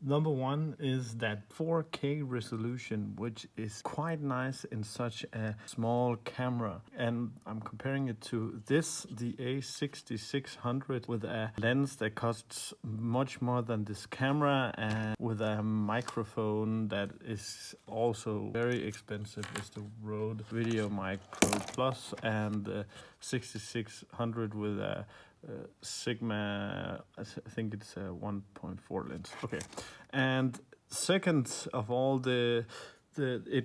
Number one is that 4K resolution, which is quite nice in such a small camera. And I'm comparing it to this, the A6600, with a lens that costs much more than this camera, and with a microphone that is also very expensive. It's the Rode Video Mic Pro Plus, and the 6600 with a Sigma, I think it's a 1.4 lens. Okay, and second of all, it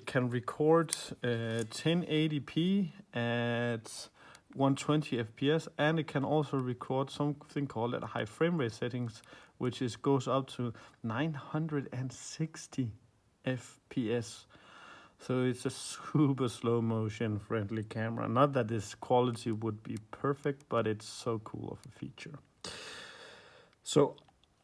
can record 1080p at 120 FPS, and it can also record something called at high frame rate settings, which goes up to 960 FPS. So it's a super slow motion friendly camera. Not that this quality would be perfect, but it's so cool of a feature. So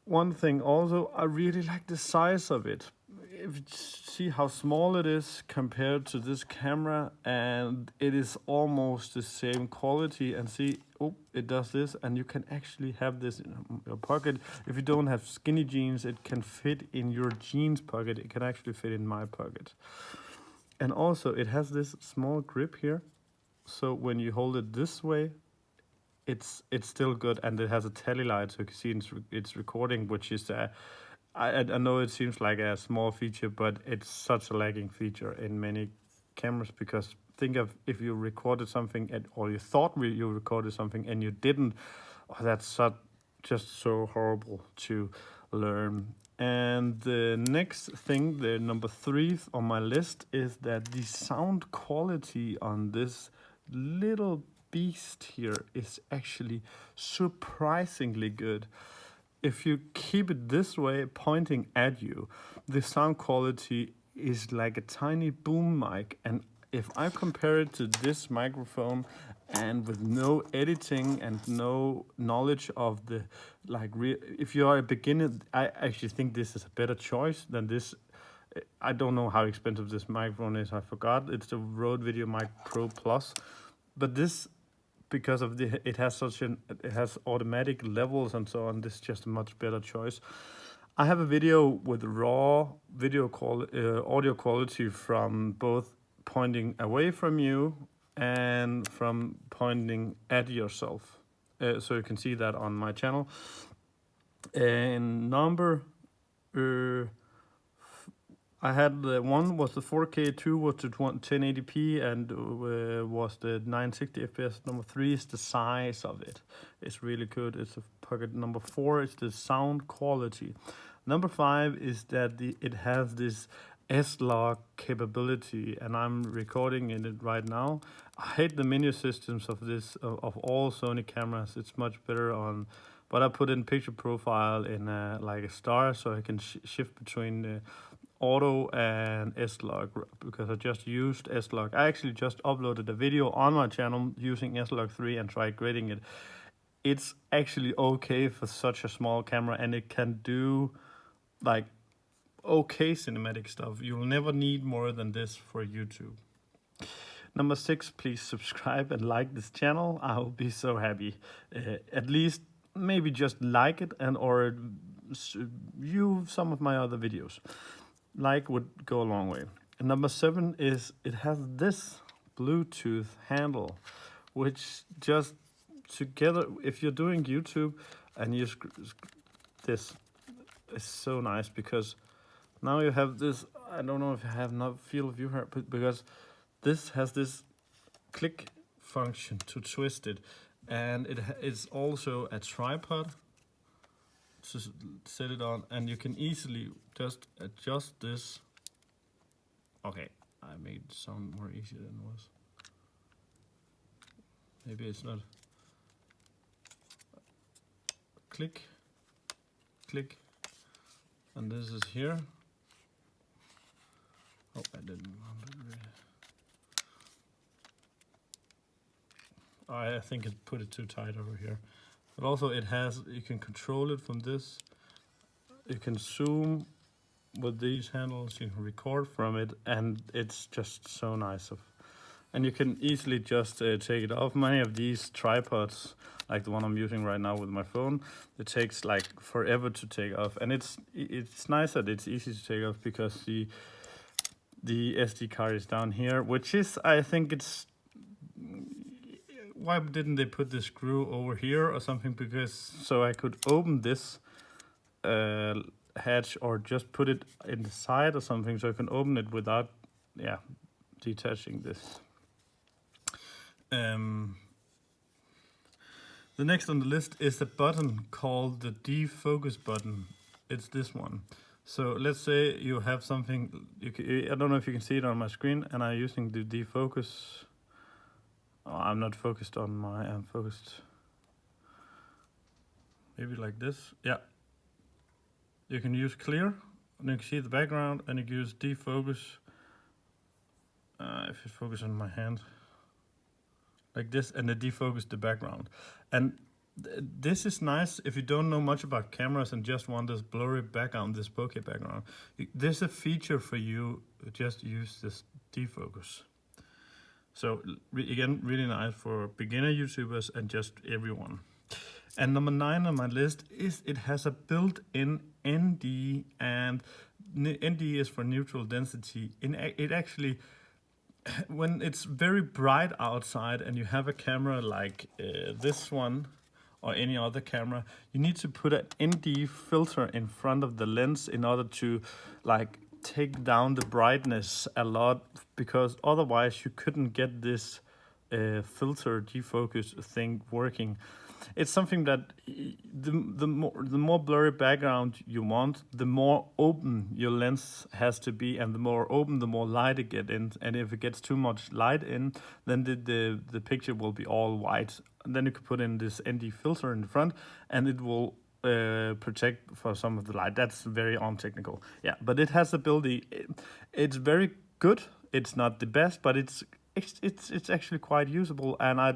one thing also, I really like the size of it. If you see how small it is compared to this camera, and it is almost the same quality, and see, oh, it does this, and you can actually have this in your pocket. If you don't have skinny jeans, it can fit in your jeans pocket. It can actually fit in my pocket. And also it has this small grip here, so when you hold it this way, it's still good, and it has a tele light, so you can see it's recording, which is I know it seems like a small feature, but it's such a lagging feature in many cameras. Because think of if you recorded something or you thought you recorded something and you didn't. Oh, that's just so horrible to learn. And the next thing, the number 3 on my list, is that the sound quality on this little beast here is actually surprisingly good. If you keep it this way, pointing at you, the sound quality is like a tiny boom mic. And if I compare it to this microphone, and with no editing and no knowledge of the if you are a beginner, I actually think this is a better choice than this. I don't know how expensive this microphone is, I forgot. It's the Rode Video Mic Pro Plus, but this, because of it has automatic levels and so on, this is just a much better choice. I have a video with raw audio quality from both pointing away from you and from pointing at yourself. So you can see that on my channel. And number, I had one was the 4K, 2 was the 1080p, and was the 960 FPS. Number 3 is the size of it. It's really good. It's a pocket. Number 4 is the sound quality. Number 5 is that it has this SLog capability, and I'm recording in it right now. I hate the menu systems of of all Sony cameras. It's much better on, but I put in picture profile in like a star, so I can shift between auto and SLog, because I just used SLog. I actually just uploaded a video on my channel using SLog 3 and tried grading it. It's actually okay for such a small camera, and it can do like okay cinematic stuff. You'll never need more than this for YouTube. Number 6, please subscribe and like this channel. I will be so happy. At least maybe just like it, or view some of my other videos. Like would go a long way. And number 7 is it has this Bluetooth handle, which just together, if you're doing YouTube and you this is so nice, because now you have this. I don't know if you have not field of view here, but because this has this click function to twist it, and it is also a tripod to set it on, and you can easily just adjust this. Okay, I made it sound more easy than it was. Maybe it's not. Click, click, and this is here. Oh, I didn't want it. I think it put it too tight over here. But also it has, you can control it from this. You can zoom with these handles, you can record from it, and it's just so nice. and you can easily just take it off. Many of these tripods, like the one I'm using right now with my phone, it takes like forever to take off, and it's nice that it's easy to take off because the SD card is down here, which is, I think it's, why didn't they put the screw over here or something? Because so I could open this hatch or just put it in the side or something, so I can open it without, yeah, detaching this. The next on the list is a button called the Defocus button. It's this one. So let's say you have something, I don't know if you can see it on my screen, and I'm using the Defocus. Oh, I'm not focused on I'm focused. Maybe like this, yeah. You can use clear, and you can see the background, and you can use defocus. If you focus on my hand, like this, and then defocus the background. And this is nice if you don't know much about cameras and just want this blurry background, this bokeh background. There's a feature for you, just use this defocus. So again, really nice for beginner YouTubers and just everyone. And number 9 on my list is it has a built-in ND, and ND is for neutral density. It actually, when it's very bright outside and you have a camera like this one or any other camera, you need to put an ND filter in front of the lens in order to like take down the brightness a lot, because otherwise you couldn't get this filter defocus thing working. It's something that the more blurry background you want, the more open your lens has to be, and the more open, the more light it gets in. And if it gets too much light in, then the picture will be all white. And then you could put in this ND filter in the front, and it will protect for some of the light. That's very untechnical. Yeah, but it has the ability. It's very good. It's not the best, but it's actually quite usable. And I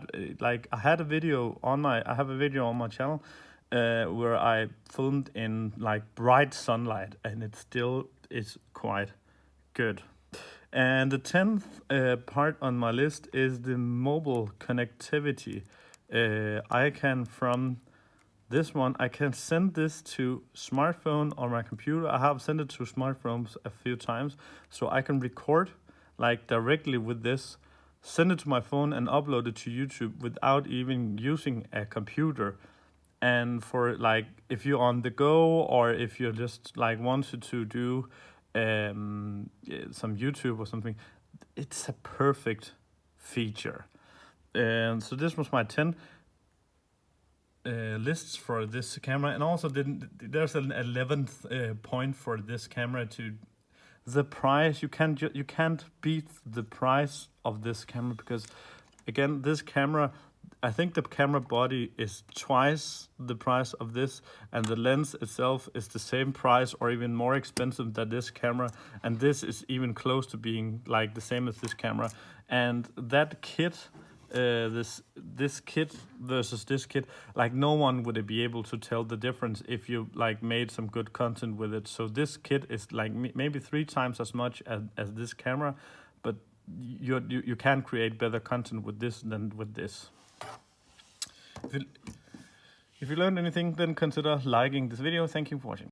have a video on my channel where I filmed in like bright sunlight, and it still is quite good. And the 10th part on my list is the mobile connectivity. I can, from this one, I can send this to smartphone or my computer. I have sent it to smartphones a few times, so I can record like directly with this, send it to my phone and upload it to YouTube without even using a computer. And for like, if you're on the go, or if you're just like wanted to do some YouTube or something, it's a perfect feature. And so this was my 10 lists for this camera. And also there's an 11th point for this camera. To the price, you can't beat the price of this camera, because again, this camera, I think the camera body is twice the price of this, and the lens itself is the same price or even more expensive than this camera, and this is even close to being like the same as this camera. And that kit, this kit versus this kit, like no one would be able to tell the difference if you like made some good content with it. So this kit is like maybe 3 times as much as this camera, but you can create better content with this than with this. If you learned anything, then consider liking this video. Thank you for watching.